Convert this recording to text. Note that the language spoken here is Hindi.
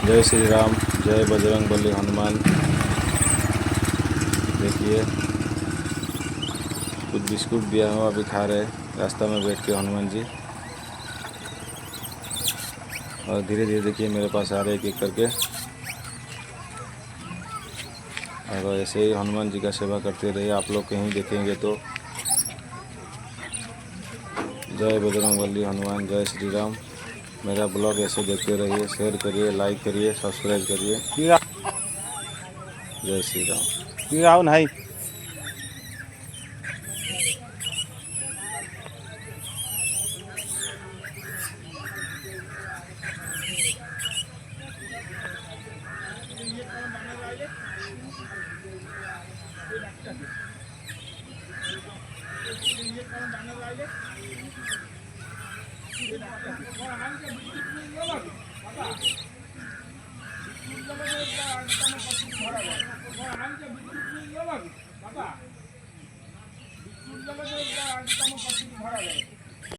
जय श्री राम, जय बजरंगबली हनुमान। देखिए कुछ बिस्कुट दिया हूँ, अभी खा रहे रास्ता में बैठ के हनुमान जी। और धीरे धीरे देखिए मेरे पास आ रहे एक एक करके। और ऐसे ही हनुमान जी का सेवा करते रहिए। आप लोग कहीं देखेंगे तो जय बजरंगबली हनुमान, जय श्री राम। मेरा ब्लॉग ऐसे देखते रहिए, शेयर करिए, लाइक करिए, सब्सक्राइब करिए। जय श्री राम। नहीं बाबा